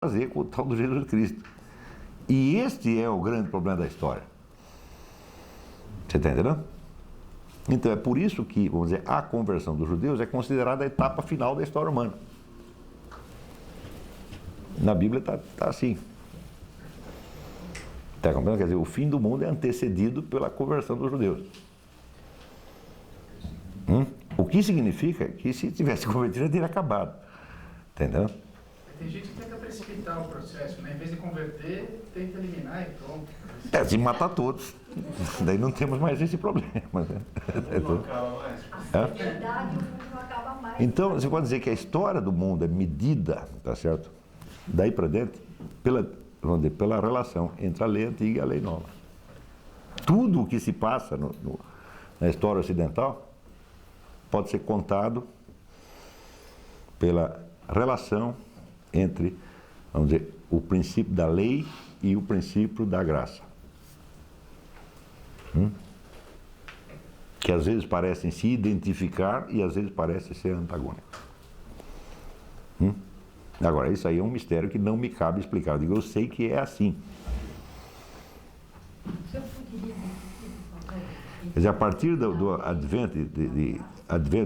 fazer com o tal do Jesus Cristo. E este é o grande problema da história. Você está entendendo? Então é por isso que, vamos dizer, a conversão dos judeus é considerada a etapa final da história humana. Na Bíblia está assim. Está compreendendo? Quer dizer, o fim do mundo é antecedido pela conversão dos judeus. O que significa que se tivesse convertido, teria acabado. Entendeu? Tem gente que tenta precipitar o processo, né? Em vez de converter, tenta eliminar e pronto. É, de matar todos. Daí não temos mais esse problema. Então, você pode dizer que a história do mundo é medida, tá certo? Daí para dentro, vamos dizer, pela relação entre a lei antiga e a lei nova. Tudo o que se passa na história ocidental pode ser contado pela relação entre, vamos dizer, o princípio da lei e o princípio da graça. Que às vezes parecem se identificar e às vezes parecem ser antagônicos. Agora, isso aí é um mistério que não me cabe explicar. Eu digo, eu sei que é assim. Quer dizer, a partir do advento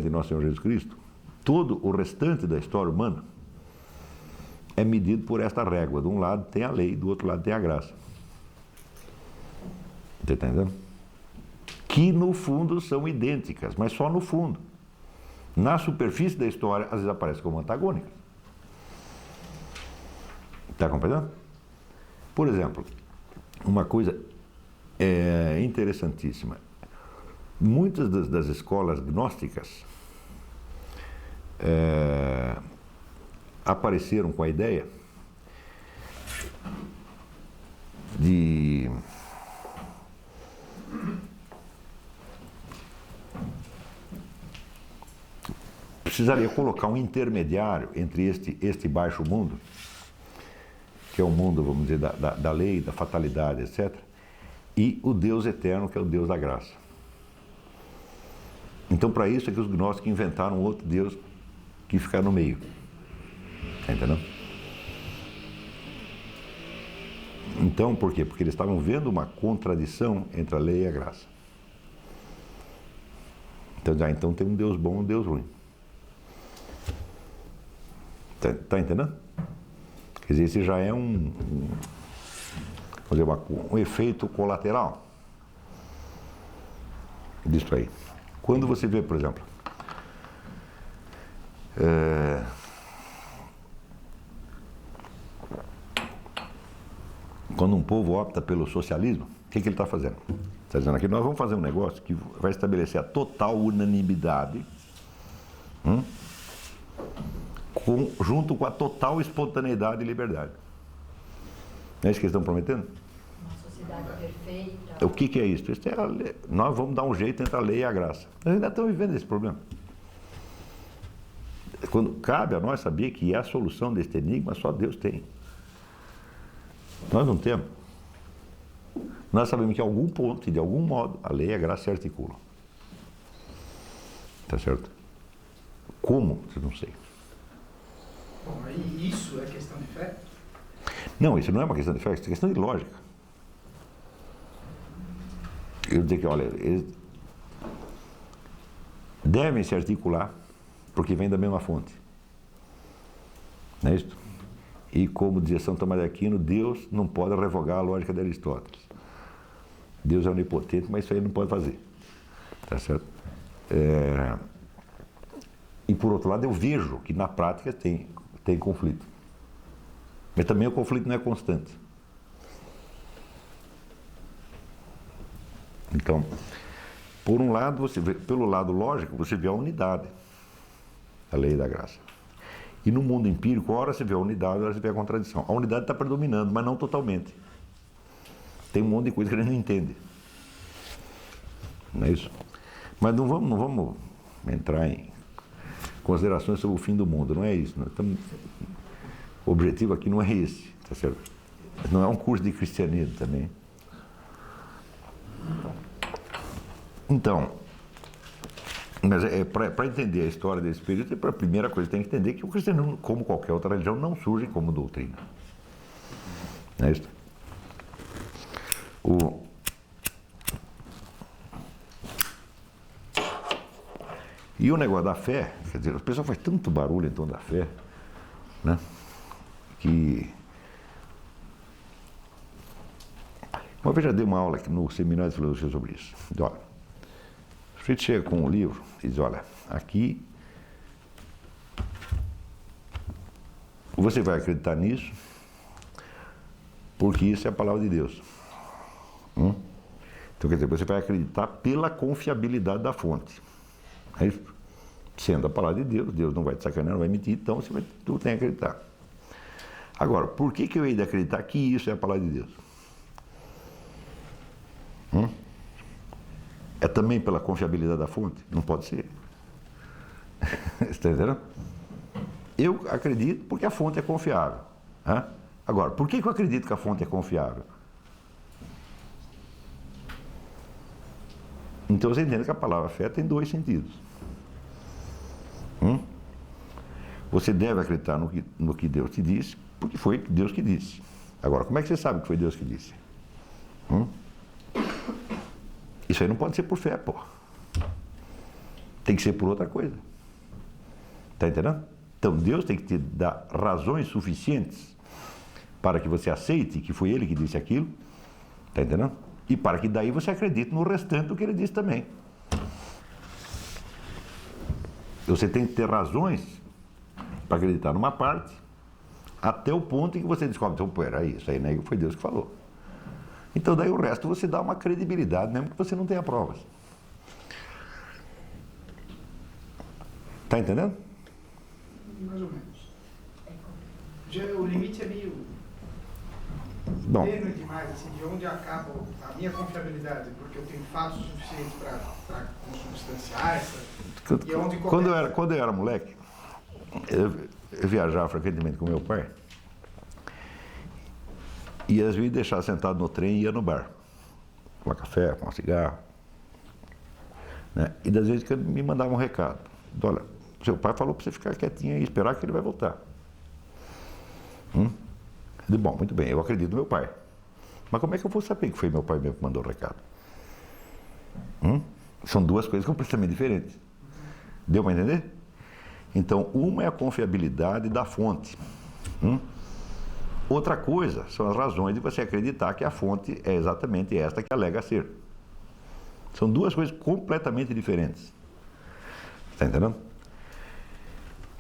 de Nosso Senhor Jesus Cristo, todo o restante da história humana é medido por esta régua. De um lado tem a lei, do outro lado tem a graça. Você está entendendo? Que no fundo são idênticas, mas só no fundo. Na superfície da história, às vezes aparecem como antagônicas. Está compreendendo? Por exemplo, uma coisa interessantíssima. Muitas das escolas gnósticas apareceram com a ideia de precisaria colocar um intermediário entre este baixo mundo, que é o mundo, vamos dizer, da lei, da fatalidade, etc., e o Deus eterno, que é o Deus da graça. Então, para isso é que os gnósticos inventaram outro Deus que fica no meio. Está entendendo? Então, por quê? Porque eles estavam vendo uma contradição entre a lei e a graça. Então tem um Deus bom e um Deus ruim. Está entendendo? Quer dizer, esse já é um efeito colateral disso aí. Quando você vê, por exemplo, quando um povo opta pelo socialismo, o que ele está fazendo? Está dizendo aqui, nós vamos fazer um negócio que vai estabelecer a total unanimidade junto com a total espontaneidade e liberdade. Não é isso que eles estão prometendo? Uma sociedade perfeita. O que é isso? Isso é a lei. Nós vamos dar um jeito entre a lei e a graça. Nós ainda estamos vivendo esse problema. Quando cabe a nós saber que a solução deste enigma só Deus tem. Nós não temos. Nós sabemos que em algum ponto e de algum modo a lei e a graça se articulam. Tá certo? Como? Eu não sei. Bom, aí isso é questão de fé? Não, isso não é uma questão de fé, isso é questão de lógica. Eu dizer que, olha, eles devem se articular porque vem da mesma fonte. Não é isso? E como dizia São Tomás de Aquino, Deus não pode revogar a lógica de Aristóteles. Deus é onipotente, mas isso aí não pode fazer. Tá certo? E por outro lado, eu vejo que na prática tem conflito. Mas também o conflito não é constante. Então, por um lado, você vê, pelo lado lógico, você vê a unidade, a lei da graça. E no mundo empírico, ora você vê a unidade, ora você vê a contradição. A unidade está predominando, mas não totalmente. Tem um monte de coisa que a gente não entende. Não é isso? Mas não vamos entrar em considerações sobre o fim do mundo, não é isso. O objetivo aqui não é esse, tá certo? Não é um curso de cristianismo também. Então, mas para entender a história desse período, a primeira coisa que tem que entender é que o cristianismo, como qualquer outra religião, não surge como doutrina. Não é isso? E o negócio da fé, quer dizer, o pessoal faz tanto barulho em torno da fé, né? Que... Uma vez já dei uma aula aqui no Seminário de Filosofia sobre isso. Olha, o sujeito chega com um livro e diz, olha, aqui você vai acreditar nisso porque isso é a palavra de Deus. Então, quer dizer, você vai acreditar pela confiabilidade da fonte. É isso? Sendo a palavra de Deus, Deus não vai te sacanear, não vai mentir, então tu tem que acreditar. Agora, por que eu hei de acreditar que isso é a palavra de Deus? É também pela confiabilidade da fonte? Não pode ser. Você está entendendo? Eu acredito porque a fonte é confiável. Agora, por que eu acredito que a fonte é confiável? Então você entende que a palavra fé tem dois sentidos. Você deve acreditar no que Deus te disse, porque foi Deus que disse. Agora, como é que você sabe que foi Deus que disse? Isso aí não pode ser por fé, pô. Tem que ser por outra coisa. Está entendendo? Então Deus tem que te dar razões suficientes para que você aceite que foi Ele que disse aquilo. Está entendendo? E para que daí você acredite no restante do que Ele disse também. Você tem que ter razões para acreditar numa parte, até o ponto em que você descobre, então, peraí, isso aí não foi Deus que falou. Então daí o resto você dá uma credibilidade, mesmo que você não tenha provas. Está entendendo? Mais ou menos. O limite é meio Bom, tênue demais, assim, de onde acaba a minha confiabilidade, porque eu tenho fatos suficientes para consubstanciar essa. E onde começa... quando eu era moleque, eu viajava frequentemente com meu pai. E às vezes deixava sentado no trem e ia no bar. Tomar café, fumar cigarro. Né? E das vezes que ele me mandava um recado. Olha, seu pai falou para você ficar quietinho e esperar que ele vai voltar. Eu disse, bom, muito bem, eu acredito no meu pai. Mas como é que eu vou saber que foi meu pai mesmo que mandou o recado? São duas coisas completamente diferentes. Deu para entender? Então, uma é a confiabilidade da fonte. Outra coisa são as razões de você acreditar que a fonte é exatamente esta que alega ser. São duas coisas completamente diferentes. Está entendendo?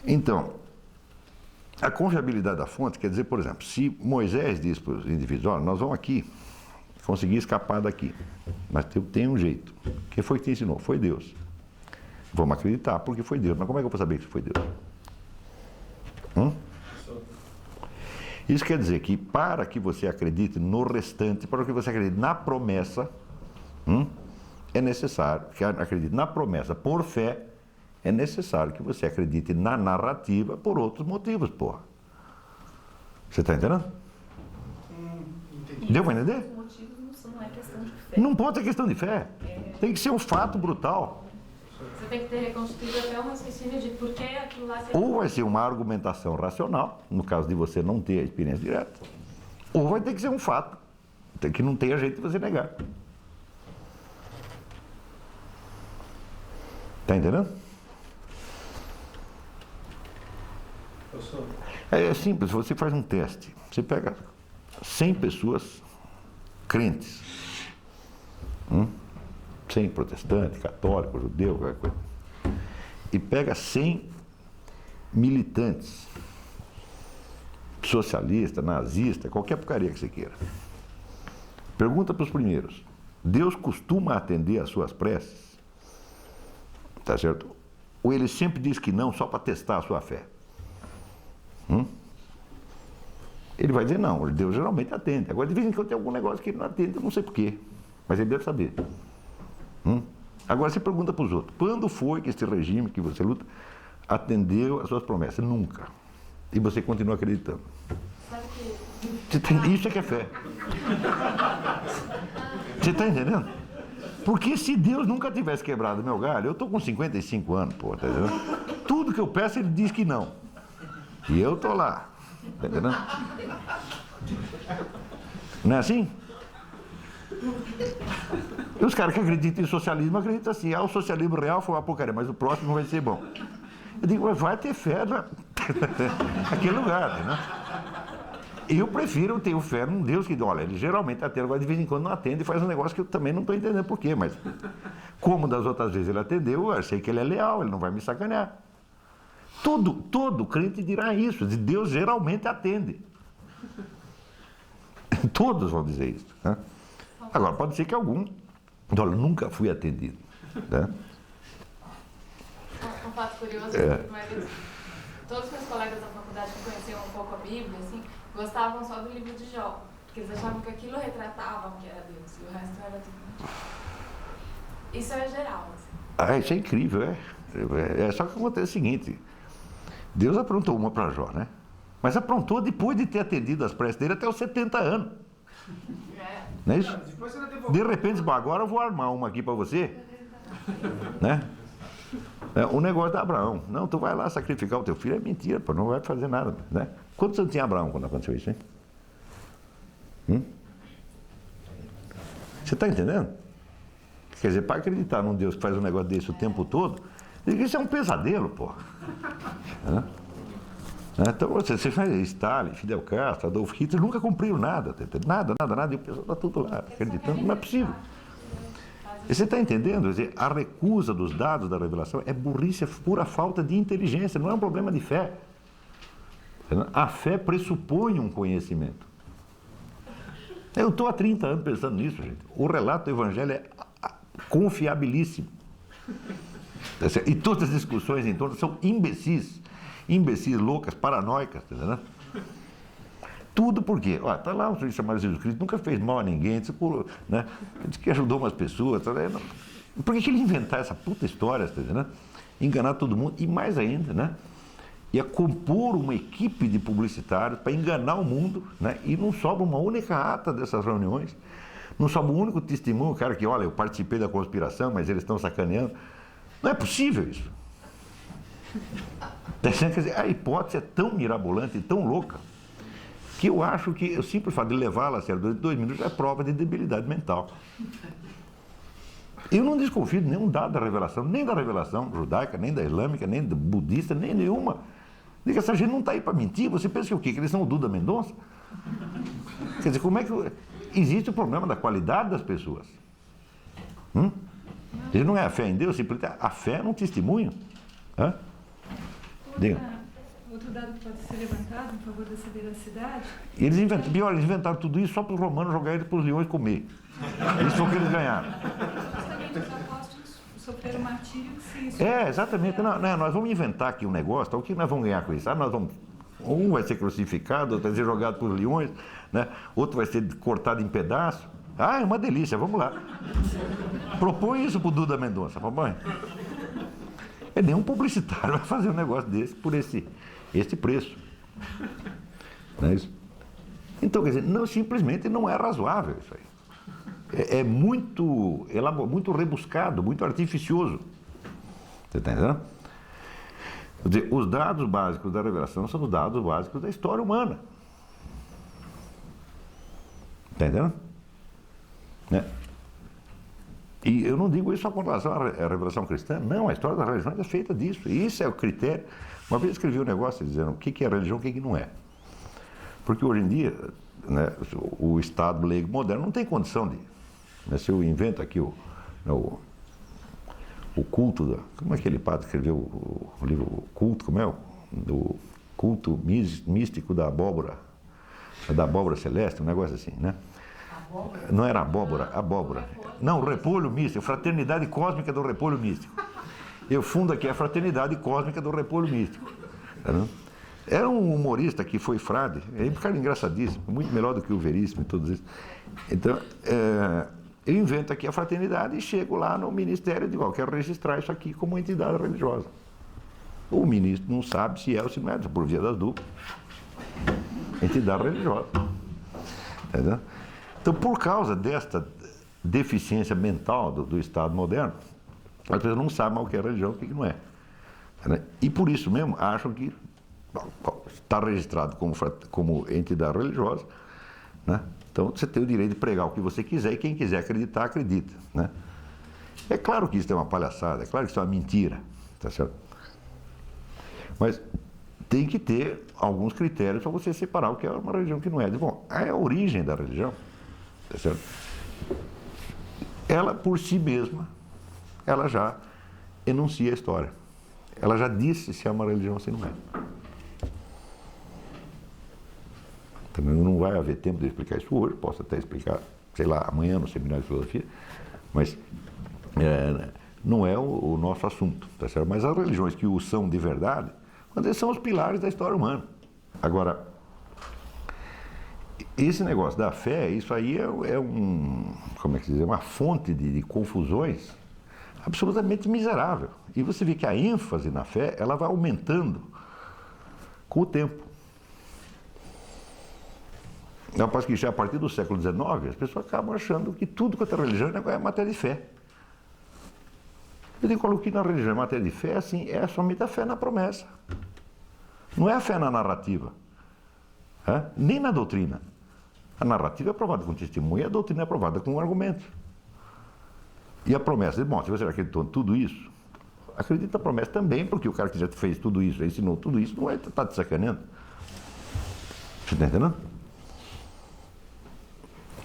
Então, a confiabilidade da fonte quer dizer, por exemplo, se Moisés diz para os indivíduos, olha, nós vamos aqui conseguir escapar daqui, mas tem um jeito. Quem foi que te ensinou? Foi Deus. Vamos acreditar porque foi Deus. Mas como é que eu vou saber que foi Deus? Isso quer dizer que para que você acredite no restante, para que você acredite na promessa, é necessário que acredite na promessa por fé, é necessário que você acredite na narrativa por outros motivos, porra. Você está entendendo? Deu para entender? Os motivos não é questão de fé. Não pode ser questão de fé. Tem que ser um fato brutal. Você tem que ter reconstruído até um raciocínio de por que aquilo lá... Ou vai ser uma argumentação racional, no caso de você não ter a experiência direta, ou vai ter que ser um fato, que não tenha jeito de você negar. Está entendendo? É simples, você faz um teste. Você pega 100 pessoas crentes, 100 protestantes, católicos, judeus, qualquer coisa, e pega 100 militantes, socialista, nazista, qualquer porcaria que você queira. Pergunta para os primeiros: Deus costuma atender às suas preces? Tá certo? Ou ele sempre diz que não só para testar a sua fé? Ele vai dizer não, Deus geralmente atende. Agora de vez em quando tem algum negócio que ele não atende, eu não sei porquê, mas ele deve saber. Agora você pergunta para os outros: quando foi que este regime que você luta atendeu às suas promessas? Nunca. E você continua acreditando. Isso é que é fé. Você está entendendo? Porque se Deus nunca tivesse quebrado meu galho, eu estou com 55 anos, pô, tá entendendo? Tudo que eu peço ele diz que não. E eu estou lá, tá entendendo? Não é assim? E os caras que acreditam em socialismo acreditam assim, o socialismo real foi uma porcaria, mas o próximo vai ser bom. Eu digo, mas vai ter fé naquele lugar, né? Eu prefiro ter fé num Deus que, olha, ele geralmente atende, agora de vez em quando não atende e faz um negócio que eu também não estou entendendo por quê, mas como das outras vezes ele atendeu, eu sei que ele é leal, ele não vai me sacanear. Todo crente dirá isso, de Deus geralmente atende. Todos vão dizer isso. Né? Agora, pode ser que algum, olha, nunca fui atendido. Né? Um fato curioso, mas todos os meus colegas da faculdade que conheciam um pouco a Bíblia, assim, gostavam só do livro de Jó, porque eles achavam que aquilo retratava o que era Deus, e o resto era tudo mentira. Isso é geral. Assim. Isso é incrível, só que acontece o seguinte, Deus aprontou uma para Jó, né? Mas aprontou depois de ter atendido as preces dele até os 70 anos. Não é isso? De repente, agora eu vou armar uma aqui para você, né? O negócio de Abraão. Não, tu vai lá sacrificar o teu filho. É mentira, pô, não vai fazer nada. Né? Quantos anos tinha Abraão quando aconteceu isso, hein? Você está entendendo? Quer dizer, para acreditar num Deus que faz um negócio desse o tempo todo, isso é um pesadelo, pô. Então, você faz Stalin, Fidel Castro, Adolf Hitler, nunca cumpriram nada. Nada. E o pessoal está tudo lá, acreditando. Não é possível. E você está entendendo? Quer dizer, a recusa dos dados da revelação é burrice, é pura falta de inteligência, não é um problema de fé. A fé pressupõe um conhecimento. Eu estou há 30 anos pensando nisso, gente. O relato do Evangelho é confiabilíssimo. E todas as discussões em torno são imbecis, loucas, paranoicas, entendeu? Tudo por quê? Está lá um sujeito chamado Jesus Cristo, nunca fez mal a ninguém, né? Diz que ajudou umas pessoas. Por que ele inventar essa puta história, né? Enganar todo mundo e mais ainda, né? Ia compor uma equipe de publicitários para enganar o mundo, né? E não sobra uma única ata dessas reuniões, não sobra um único testemunho, o cara que, olha, eu participei da conspiração, mas eles estão sacaneando. Não é possível isso. Quer dizer, a hipótese é tão mirabolante e tão louca que eu acho que o simples fato de levá-la a sério durante 2 minutos é prova de debilidade mental. Eu não desconfio de nenhum dado da revelação, nem da revelação judaica, nem da islâmica, nem da budista, nem nenhuma. Diga, essa gente não está aí para mentir, você pensa que o quê? Que eles são o Duda Mendonça? Quer dizer, como é que... Existe o problema da qualidade das pessoas. Ele não é a fé em Deus, simplesmente a fé num testemunho. Diga. Outro dado que pode ser levantado em favor dessa veracidade. Eles inventaram tudo isso só para os romanos jogarem ele para os leões comer. Isso foi o que eles ganharam. Justamente os apóstolos sofreram martírio se isso. Exatamente. Não, nós vamos inventar aqui um negócio, o que nós vamos ganhar com isso? Um vai ser crucificado, outro vai ser jogado para os leões, né? Outro vai ser cortado em pedaços. É uma delícia, vamos lá. Propõe isso para o Duda Mendonça, papai. Nenhum publicitário vai fazer um negócio desse por esse preço. Não é isso? Então, quer dizer, não, simplesmente não é razoável isso aí. É muito rebuscado, muito artificioso. Você está entendendo? Quer dizer, os dados básicos da revelação são os dados básicos da história humana. Está entendendo? E eu não digo isso só com relação à revelação cristã, não, a história das religiões é feita disso, e isso é o critério. Uma vez escrevi um negócio dizendo o que é religião e o que não é. Porque hoje em dia, né, o Estado leigo moderno não tem condição de... Né, se eu invento aqui o culto como é que aquele padre escreveu o livro o culto, como é? Do culto místico da abóbora celeste, um negócio assim, né? Não era abóbora. Não, o repolho místico, Fraternidade Cósmica do Repolho Místico. Eu fundo aqui a Fraternidade Cósmica do Repolho Místico. Era um humorista que foi frade, é um cara engraçadíssimo, muito melhor do que o Veríssimo e todos isso. Então, eu invento aqui a fraternidade e chego lá no ministério e digo, quero registrar isso aqui como entidade religiosa. O ministro não sabe se é ou se não é, por via das dúvidas. Entidade religiosa. Entendeu? Então, por causa desta deficiência mental do Estado moderno, as pessoas não sabem o que é religião e o que não é. E por isso mesmo acham que está registrado como entidade religiosa, né? Então você tem o direito de pregar o que você quiser e quem quiser acreditar, acredita, né? É claro que isso é uma palhaçada, é claro que isso é uma mentira, tá certo? Mas tem que ter alguns critérios para você separar o que é uma religião e o que não é. Bom, a origem da religião, tá certo? Ela por si mesma, ela já enuncia a história. Ela já disse se é uma religião ou se não é. Também não vai haver tempo de explicar isso hoje, posso até explicar, sei lá, amanhã no seminário de filosofia, mas não é o nosso assunto, tá certo? Mas as religiões que o são de verdade, eles são os pilares da história humana. Agora, esse negócio da fé, isso aí como é que se diz, uma fonte de confusões absolutamente miserável. E você vê que a ênfase na fé, ela vai aumentando com o tempo. Então, parece que já a partir do século XIX, as pessoas acabam achando que tudo quanto é religião é matéria de fé. Eu digo que na religião é matéria de fé, assim, é somente a fé na promessa. Não é a fé na narrativa, nem na doutrina. A narrativa é aprovada com testemunho e a doutrina é aprovada com argumentos. E a promessa, bom, se você acreditou em tudo isso, acredita na promessa também, porque o cara que já fez tudo isso, ensinou tudo isso, não vai estar te sacaneando. Você está entendendo?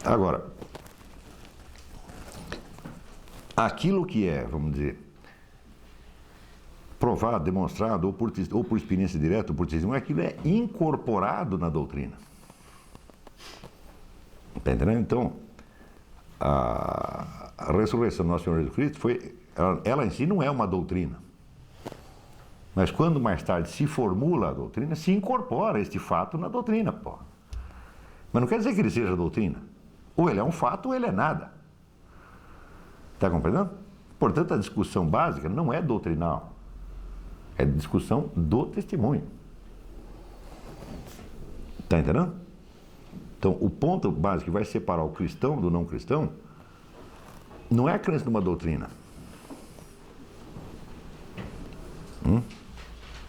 Agora, aquilo que é, vamos dizer, provado, demonstrado, ou por experiência direta, ou por testemunho, aquilo é incorporado na doutrina. Está entendendo? Então, a ressurreição do nosso Senhor Jesus Cristo ela em si não é uma doutrina. Mas quando mais tarde se formula a doutrina, se incorpora este fato na doutrina, pô. Mas não quer dizer que ele seja doutrina. Ou ele é um fato ou ele é nada. Está compreendendo? Portanto, a discussão básica não é doutrinal. É discussão do testemunho. Está entendendo? Então, o ponto básico que vai separar o cristão do não cristão não é a crença numa doutrina.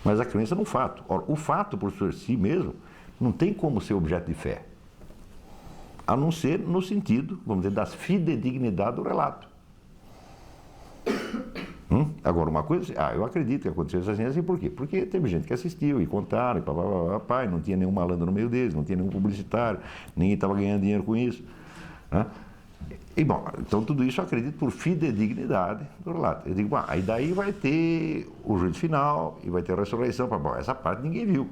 Mas a crença num fato. Ora, o fato, por si mesmo, não tem como ser objeto de fé. A não ser no sentido, vamos dizer, da fidedignidade do relato. Agora, uma coisa, eu acredito que aconteceu assim, por quê? Porque teve gente que assistiu e contaram, e não tinha nenhum malandro no meio deles, não tinha nenhum publicitário, ninguém estava ganhando dinheiro com isso. Né? E bom, então tudo isso eu acredito por fidedignidade do relato. Eu digo, bom, aí daí vai ter o juízo final e vai ter a ressurreição. Bom, essa parte ninguém viu.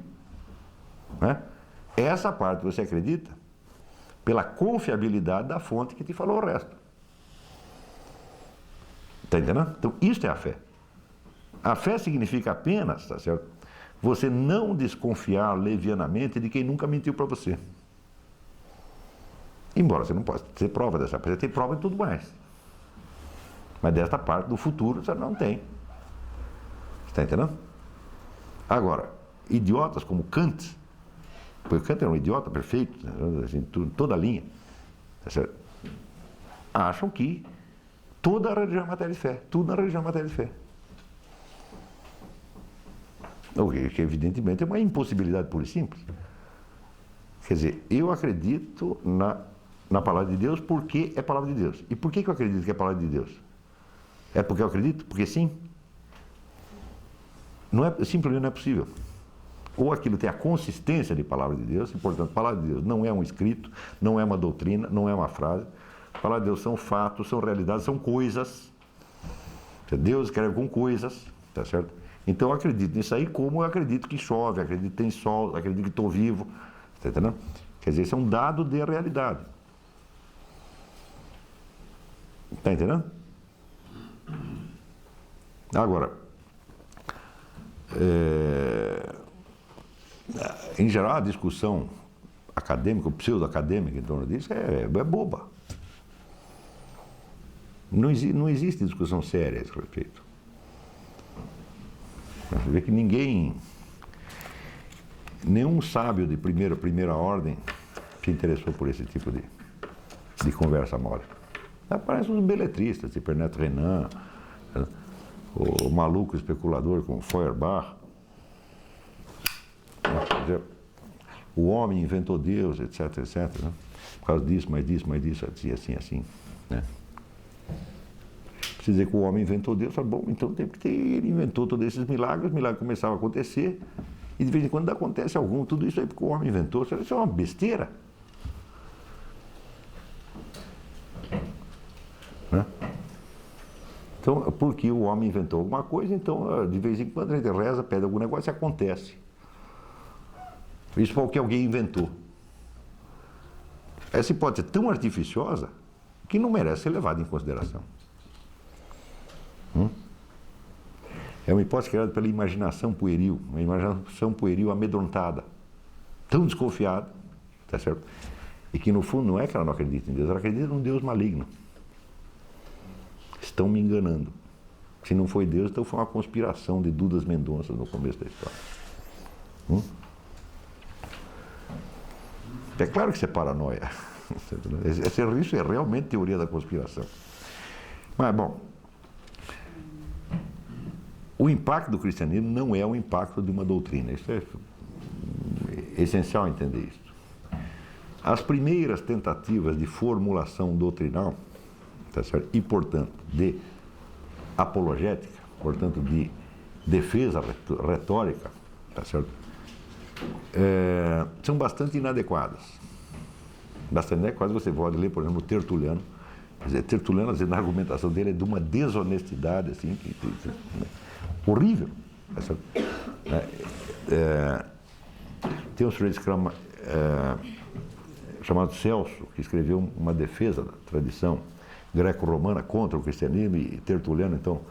Né? Essa parte você acredita pela confiabilidade da fonte que te falou o resto. Está entendendo? Então, isso é a fé. A fé significa apenas, tá certo? Você não desconfiar levianamente de quem nunca mentiu para você. Embora você não possa ter prova dessa parte, você tem prova em tudo mais. Mas desta parte do futuro você não tem. Está entendendo? Agora, idiotas como Kant, porque Kant era um idiota perfeito, assim, toda a linha, tá certo? Acham que toda a religião é matéria de fé. Tudo na religião é matéria de fé. O que evidentemente é uma impossibilidade pura e simples. Quer dizer, eu acredito na palavra de Deus porque é palavra de Deus. E por que eu acredito que é palavra de Deus? É porque eu acredito? Porque sim? Simplesmente não é possível. Ou aquilo tem a consistência de palavra de Deus, e portanto, palavra de Deus não é um escrito, não é uma doutrina, não é uma frase. A palavra de Deus são fatos, são realidades, são coisas. Deus escreve com coisas, tá certo? Então eu acredito nisso aí como eu acredito que chove, acredito que tem sol, acredito que estou vivo, tá entendendo? Quer dizer, isso é um dado de realidade. Tá entendendo? Agora, em geral a discussão acadêmica, pseudo-acadêmica em torno disso é boba. Não existe discussão séria a esse respeito. Você vê que nenhum sábio de primeira ordem se interessou por esse tipo de conversa mole. Aparecem os beletristas, tipo Ernest Renan, o maluco especulador como Feuerbach. o homem inventou Deus, etc, etc, né? Por causa disso, mais disso, assim, né? Precisa dizer que o homem inventou Deus, fala, bom, então tem que ter, ele inventou todos esses milagres, os milagres começavam a acontecer, e de vez em quando acontece algum, tudo isso aí porque o homem inventou, isso é uma besteira. Né? Então, porque o homem inventou alguma coisa, então de vez em quando a gente reza, pede algum negócio e acontece. Isso porque alguém inventou. Essa hipótese é tão artificiosa que não merece ser levada em consideração. É uma hipótese criada pela imaginação pueril, uma imaginação pueril amedrontada, tão desconfiada, tá certo? E que no fundo não é que ela não acredita em Deus, ela acredita num Deus maligno. Estão me enganando. Se não foi Deus, então foi uma conspiração de Dudas Mendonça no começo da história. É claro que isso é paranoia. Isso é realmente teoria da conspiração. Mas, bom, o impacto do cristianismo não é o impacto de uma doutrina. Isso é essencial entender isso. As primeiras tentativas de formulação doutrinal, tá certo? E, portanto, de apologética, portanto, de defesa retórica, tá certo? São bastante inadequadas. Bastante inadequadas. Você pode ler, por exemplo, Tertuliano. Quer dizer, Tertuliano, às vezes, na argumentação dele é de uma desonestidade assim, horrível. Tá certo? Tem um sujeito chamado Celso, que escreveu uma defesa da tradição greco-romana contra o cristianismo, e Tertuliano, então,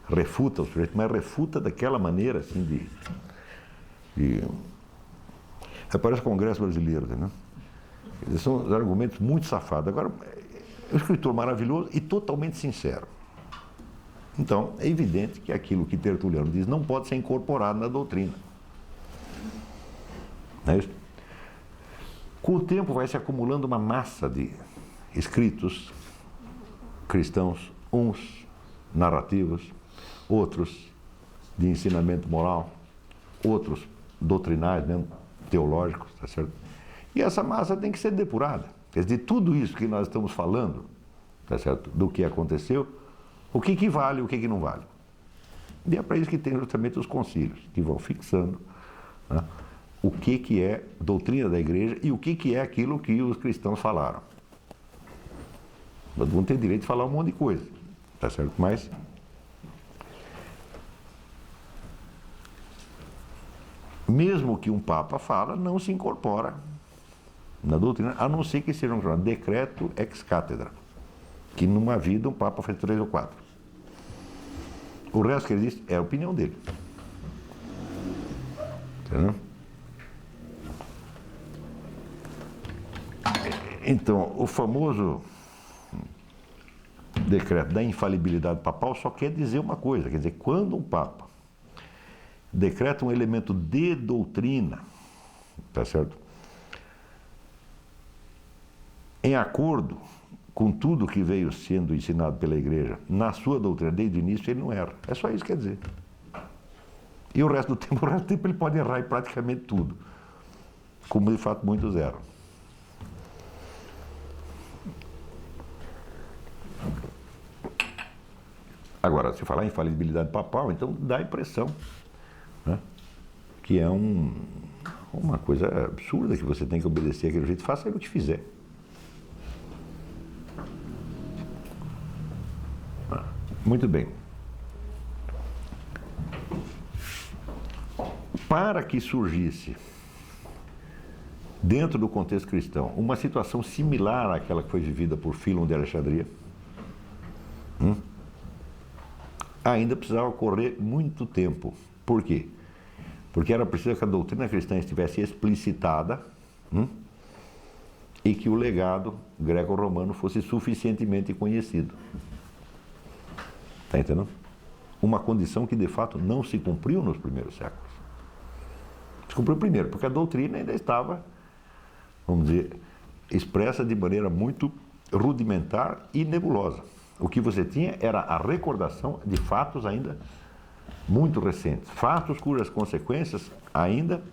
refuta o sujeito, mas refuta daquela maneira, assim, parece o Congresso Brasileiro, né? Eles são argumentos muito safados. Agora, é um escritor maravilhoso e totalmente sincero. Então, é evidente que aquilo que Tertuliano diz não pode ser incorporado na doutrina. Não é isso? Com o tempo vai se acumulando uma massa de escritos cristãos, uns narrativos, outros de ensinamento moral, outros doutrinais, mesmo, teológicos, tá certo? E essa massa tem que ser depurada. Quer dizer, tudo isso que nós estamos falando, tá certo? Do que aconteceu, o que vale e o que não vale. E é para isso que tem justamente os concílios, que vão fixando, né, o que é doutrina da igreja e o que é aquilo que os cristãos falaram. Todo mundo tem direito de falar um monte de coisa, tá certo? Mas mesmo que um papa fala, não se incorpora na doutrina, a não ser que seja um decreto ex cátedra, que numa vida um papa faz 3 ou 4. O resto que ele diz é a opinião dele. Entendeu? Então, o famoso decreto da infalibilidade papal só quer dizer uma coisa, quer dizer, quando um papa decreta um elemento de doutrina, tá certo? Em acordo com tudo que veio sendo ensinado pela igreja, na sua doutrina, desde o início, ele não erra. É só isso que quer dizer. E o resto do tempo ele pode errar em praticamente tudo, como de fato muitos erram. Agora, se falar em infalibilidade papal, então dá a impressão, né, que é uma coisa absurda, que você tem que obedecer aquele jeito, faça ele o que fizer. Muito bem. Para que surgisse, dentro do contexto cristão, uma situação similar àquela que foi vivida por Fílon de Alexandria, ainda precisava correr muito tempo. Por quê? Porque era preciso que a doutrina cristã estivesse explicitada, e que o legado greco-romano fosse suficientemente conhecido. Está entendendo? Uma condição que de fato não se cumpriu nos primeiros séculos. Se cumpriu primeiro, porque a doutrina ainda estava, vamos dizer, expressa de maneira muito rudimentar e nebulosa. O que você tinha era a recordação de fatos ainda muito recentes, fatos cujas consequências ainda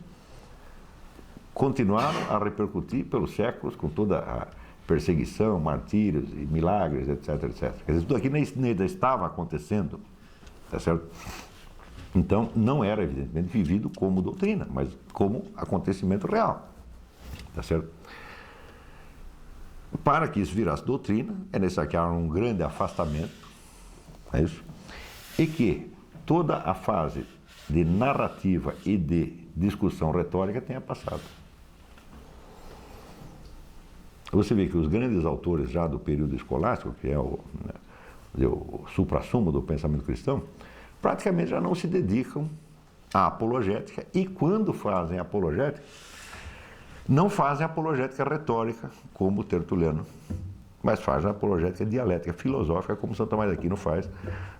continuaram a repercutir pelos séculos com toda a perseguição, martírios e milagres, etc, etc. Quer dizer, tudo aquilo ainda estava acontecendo, tá certo? Então, não era, evidentemente, vivido como doutrina, mas como acontecimento real, tá certo? Para que isso virasse doutrina, é necessário que haja um grande afastamento, é isso? E que toda a fase de narrativa e de discussão retórica tenha passado. Você vê que os grandes autores já do período escolástico, que é o suprassumo do pensamento cristão, praticamente já não se dedicam à apologética e, quando fazem apologética, não fazem apologética retórica, como Tertuliano, mas fazem apologética dialética, filosófica, como Santo Tomás de Aquino faz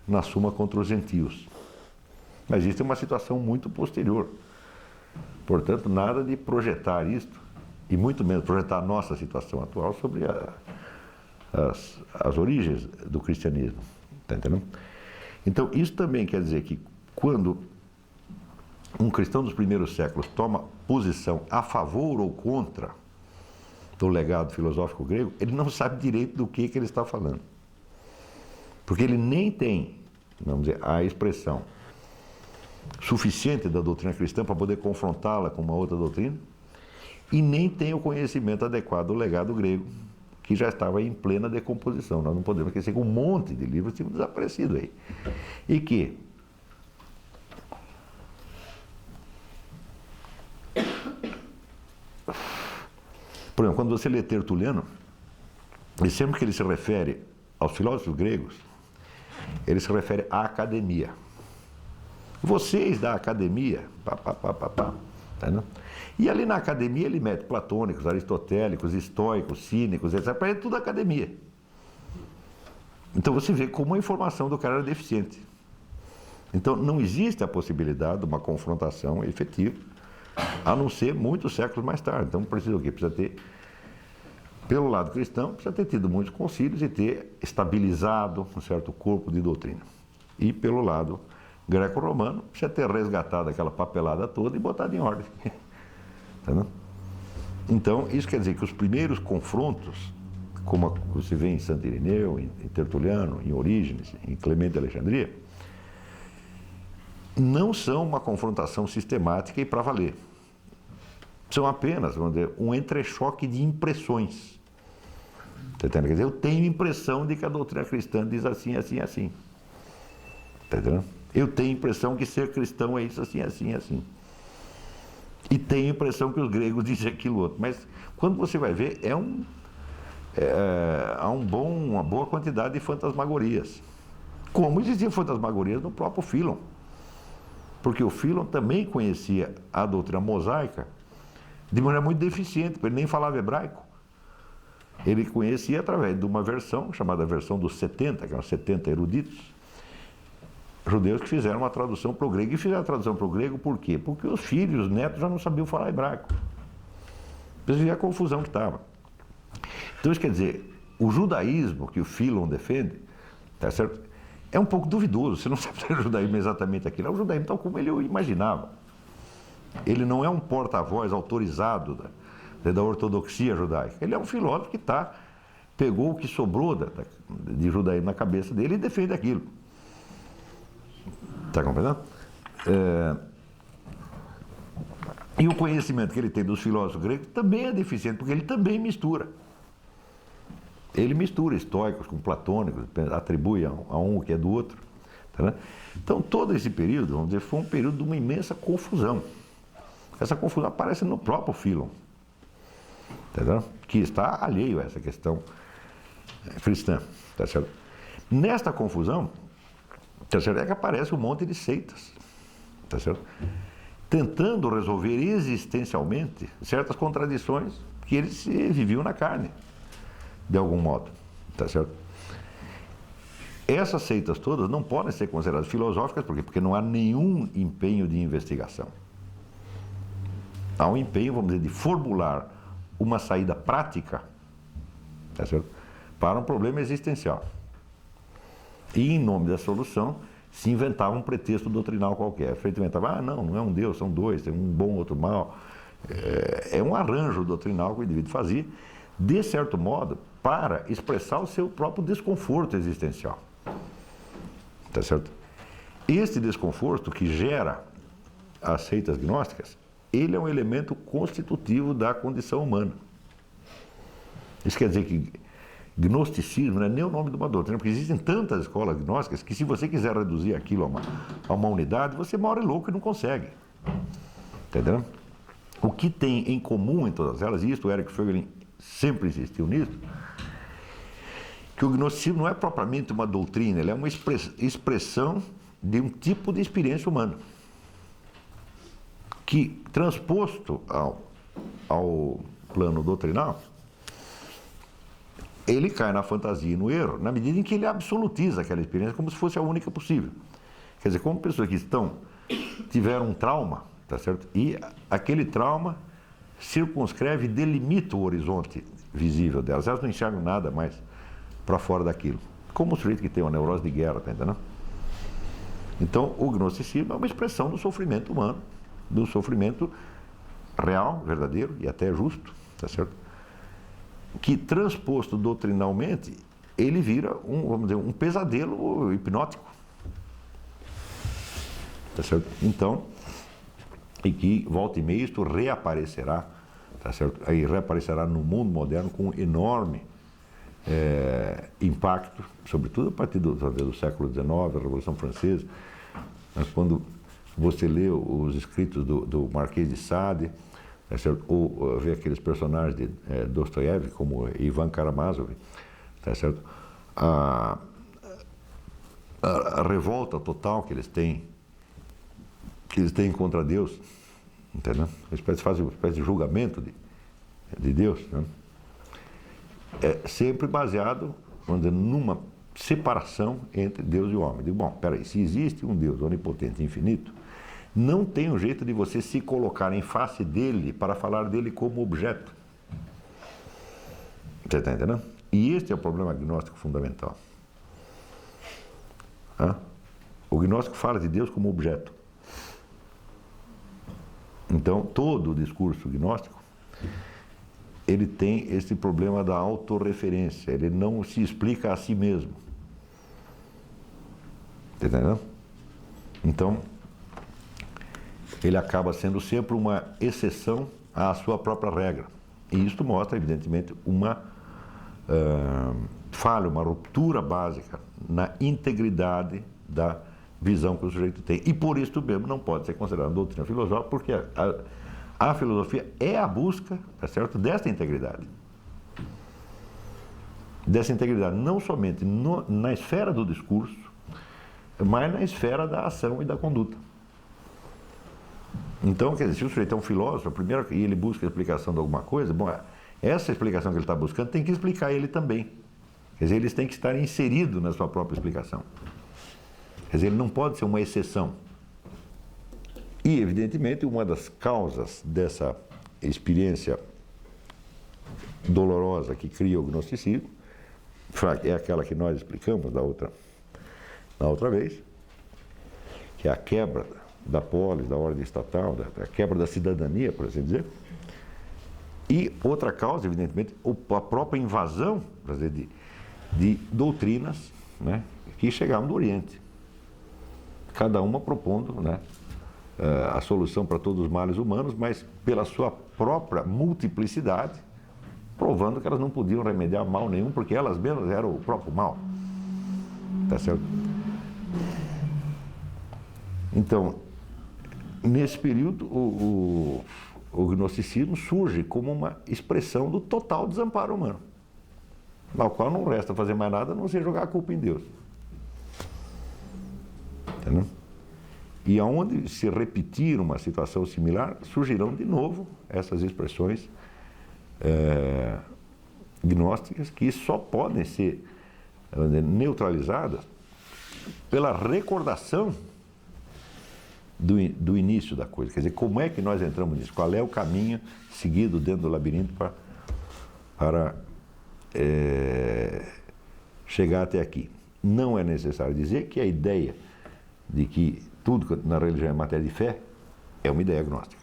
na Suma contra os Gentios. Mas isso é uma situação muito posterior. Portanto, nada de projetar isto, e muito menos projetar a nossa situação atual sobre as origens do cristianismo. Está entendendo? Então, isso também quer dizer que quando um cristão dos primeiros séculos toma posição a favor ou contra do legado filosófico grego, ele não sabe direito do que ele está falando. Porque ele nem tem, vamos dizer, a expressão suficiente da doutrina cristã para poder confrontá-la com uma outra doutrina, e nem tem o conhecimento adequado do legado grego, que já estava em plena decomposição. Nós não podemos esquecer que um monte de livros tinham desaparecido aí. E que por exemplo, quando você lê Tertuliano, e sempre que ele se refere aos filósofos gregos, ele se refere à academia. Vocês da academia, tá, e ali na academia ele mete platônicos, aristotélicos, estoicos, cínicos, etc. Para ele é tudo academia. Então você vê como a informação do cara era deficiente. Então não existe a possibilidade de uma confrontação efetiva, a não ser muitos séculos mais tarde. Então precisa o quê? Precisa ter, pelo lado cristão, precisa ter tido muitos concílios e ter estabilizado um certo corpo de doutrina. E pelo lado greco-romano, precisa ter resgatado aquela papelada toda e botado em ordem. Entendeu? Então, isso quer dizer que os primeiros confrontos, como você vê em Santo Irineu, em Tertuliano, em Orígenes, em Clemente de Alexandria, não são uma confrontação sistemática e para valer. São apenas, vamos dizer, um entrechoque de impressões. Quer dizer, eu tenho impressão de que a doutrina cristã diz assim, assim, assim. Entendeu? Eu tenho impressão que ser cristão é isso, assim, assim, assim. E tenho impressão que os gregos dizem aquilo outro. Mas quando você vai ver, há uma boa quantidade de fantasmagorias. Como existiam fantasmagorias no próprio Philon. Porque o Philon também conhecia a doutrina mosaica de maneira muito deficiente, porque ele nem falava hebraico. Ele conhecia através de uma versão, chamada versão dos 70, que eram 70 eruditos, judeus que fizeram uma tradução para o grego. E fizeram a tradução para o grego por quê? Porque os filhos, os netos já não sabiam falar hebraico. Vocês viram a confusão que estava. Então isso quer dizer, o judaísmo que o Philon defende, tá certo? É um pouco duvidoso, você não sabe se é o judaísmo exatamente aquilo. É o judaísmo tal como ele o imaginava. Ele não é um porta-voz autorizado da ortodoxia judaica. Ele é um filósofo que pegou o que sobrou de judaísmo na cabeça dele e defende aquilo. Está compreendendo? E o conhecimento que ele tem dos filósofos gregos também é deficiente, porque ele também mistura. Ele mistura estoicos com platônicos, atribui a um o que é do outro. Tá? Então, todo esse período, vamos dizer, foi um período de uma imensa confusão. Essa confusão aparece no próprio Philon, tá? Que está alheio a essa questão cristã. Tá certo? Nesta confusão, tá certo? É que aparece um monte de seitas, tá certo? Tentando resolver existencialmente certas contradições que eles viviam na carne, de algum modo, tá certo? Essas seitas todas não podem ser consideradas filosóficas, por quê? Porque não há nenhum empenho de investigação. Há um empenho, vamos dizer, de formular uma saída prática, tá certo? Para um problema existencial. E, em nome da solução, se inventava um pretexto doutrinal qualquer. Se inventava, não é um Deus, são dois, tem um bom, outro mal, é um arranjo doutrinal que o indivíduo fazia, de certo modo, para expressar o seu próprio desconforto existencial. Tá certo? Este desconforto que gera as seitas gnósticas, ele é um elemento constitutivo da condição humana. Isso quer dizer que gnosticismo não é nem o nome de uma doutrina, porque existem tantas escolas gnósticas que se você quiser reduzir aquilo a uma unidade, você morre louco e não consegue. Entendeu? O que tem em comum em todas elas, e isto o Eric Voegelin sempre insistiu nisso, que o gnosticismo não é propriamente uma doutrina, ele é uma expressão de um tipo de experiência humana, que, transposto ao plano doutrinal, ele cai na fantasia e no erro, na medida em que ele absolutiza aquela experiência como se fosse a única possível. Quer dizer, como pessoas que tiveram um trauma, tá certo? E aquele trauma circunscreve e delimita o horizonte visível delas. Elas não enxergam nada mais para fora daquilo. Como o sujeito que tem uma neurose de guerra, tá entendendo? Então, o gnosticismo é uma expressão do sofrimento humano, do sofrimento real, verdadeiro e até justo, tá certo? Que, transposto doutrinalmente, ele vira vamos dizer, um pesadelo hipnótico. Tá certo? Então, e que volta e meia isto reaparecerá, tá certo? Aí reaparecerá no mundo moderno com um enorme impacto, sobretudo a partir do século XIX, a Revolução Francesa. Mas quando você lê os escritos do Marquês de Sade, tá certo? Ou vê aqueles personagens de Dostoiévski, como Ivan Karamazov, tá certo? A revolta total que eles têm contra Deus, entendeu? Eles fazem uma espécie de julgamento de Deus, né? É sempre baseado, vamos dizer, numa separação entre Deus e o homem. Eu digo, bom, peraí, se existe um Deus onipotente e infinito, não tem um jeito de você se colocar em face dele para falar dele como objeto. Você está entendendo? E este é o problema gnóstico fundamental. O gnóstico fala de Deus como objeto. Então, todo o discurso gnóstico, ele tem esse problema da autorreferência, ele não se explica a si mesmo. Está entendendo? Então, ele acaba sendo sempre uma exceção à sua própria regra. E isto mostra, evidentemente, uma falha, uma ruptura básica na integridade da visão que o sujeito tem. E por isso mesmo não pode ser considerada doutrina filosófica, porque a filosofia é a busca, tá certo, desta integridade. Dessa integridade não somente na esfera do discurso, mas na esfera da ação e da conduta. Então, quer dizer, se o sujeito é um filósofo, primeiro que ele busca a explicação de alguma coisa, bom, essa explicação que ele está buscando tem que explicar ele também. Quer dizer, eles têm que estar inseridos na sua própria explicação. Quer dizer, ele não pode ser uma exceção. E, evidentemente, uma das causas dessa experiência dolorosa que cria o gnosticismo é aquela que nós explicamos na outra vez, que é a quebra da polis, da ordem estatal, da quebra da cidadania, por assim dizer. E outra causa, evidentemente, a própria invasão, quer dizer, de doutrinas, né, que chegavam do Oriente. Cada uma propondo, né, a solução para todos os males humanos, mas pela sua própria multiplicidade, provando que elas não podiam remediar mal nenhum, porque elas mesmas eram o próprio mal. Tá certo? Então, nesse período, o gnosticismo surge como uma expressão do total desamparo humano, ao qual não resta fazer mais nada a não ser jogar a culpa em Deus. Entendeu? E aonde se repetir uma situação similar, surgirão de novo essas expressões gnósticas que só podem ser neutralizadas pela recordação do início da coisa. Quer dizer, como é que nós entramos nisso? Qual é o caminho seguido dentro do labirinto para chegar até aqui? Não é necessário dizer que a ideia de que tudo na religião é matéria de fé é uma ideia gnóstica.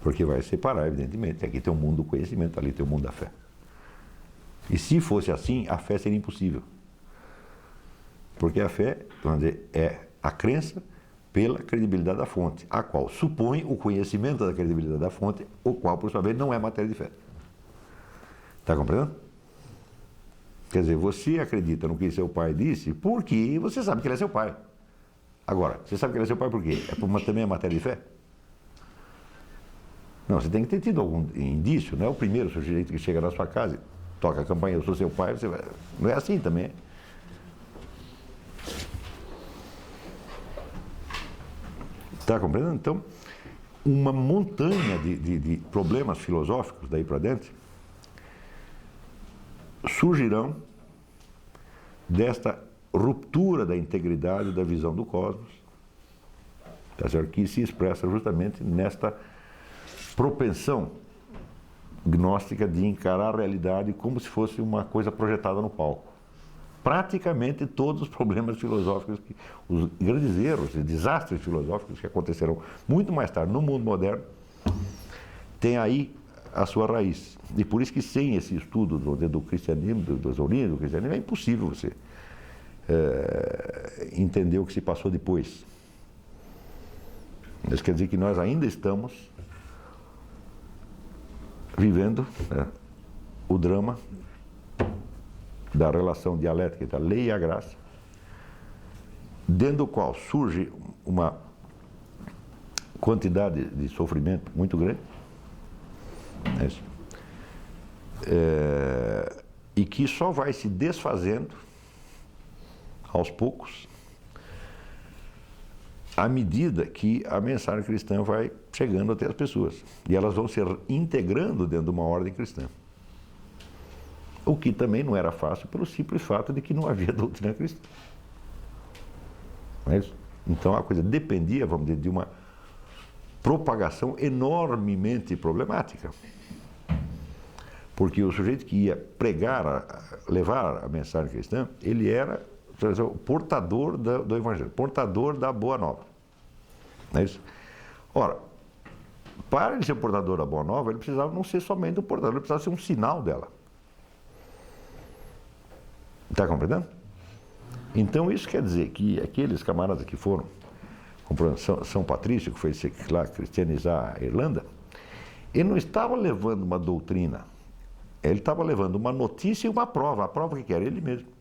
Porque vai separar, evidentemente. Aqui tem o mundo do conhecimento, ali tem o mundo da fé. E se fosse assim, a fé seria impossível. Porque a fé, vamos dizer, é a crença pela credibilidade da fonte, a qual supõe o conhecimento da credibilidade da fonte, o qual, por sua vez, não é matéria de fé. Está compreendendo? Quer dizer, você acredita no que seu pai disse porque você sabe que ele é seu pai. Agora, você sabe que ele é seu pai por quê? Também é matéria de fé? Não, você tem que ter tido algum indício, não é o primeiro sujeito que chega na sua casa e toca a campanha, eu sou seu pai, você vai... Não é assim também. Está compreendendo? Então, uma montanha de problemas filosóficos daí para dentro surgirão desta ruptura da integridade da visão do cosmos, tá certo? Que se expressa justamente nesta propensão gnóstica de encarar a realidade como se fosse uma coisa projetada no palco. Praticamente todos os problemas filosóficos, os grandes erros e desastres filosóficos que acontecerão muito mais tarde no mundo moderno, têm aí a sua raiz. E por isso que sem esse estudo do cristianismo, das origens do cristianismo, é impossível você entender o que se passou depois. Isso quer dizer que nós ainda estamos vivendo o drama da relação dialética entre a lei e a graça, dentro do qual surge uma quantidade de sofrimento muito grande, e que só vai se desfazendo aos poucos à medida que a mensagem cristã vai chegando até as pessoas e elas vão se integrando dentro de uma ordem cristã. O que também não era fácil pelo simples fato de que não havia doutrina cristã. Não é isso? Então a coisa dependia, vamos dizer, de uma propagação enormemente problemática. Porque o sujeito que ia pregar, levar a mensagem cristã, ele era o portador do Evangelho, portador da Boa Nova. Não é isso? Ora, para ele ser portador da Boa Nova, ele precisava não ser somente um portador, ele precisava ser um sinal dela. Está compreendendo? Então isso quer dizer que aqueles camaradas que foram, como São Patrício, que foi lá cristianizar a Irlanda, ele não estava levando uma doutrina, ele estava levando uma notícia e uma prova. A prova que era ele mesmo.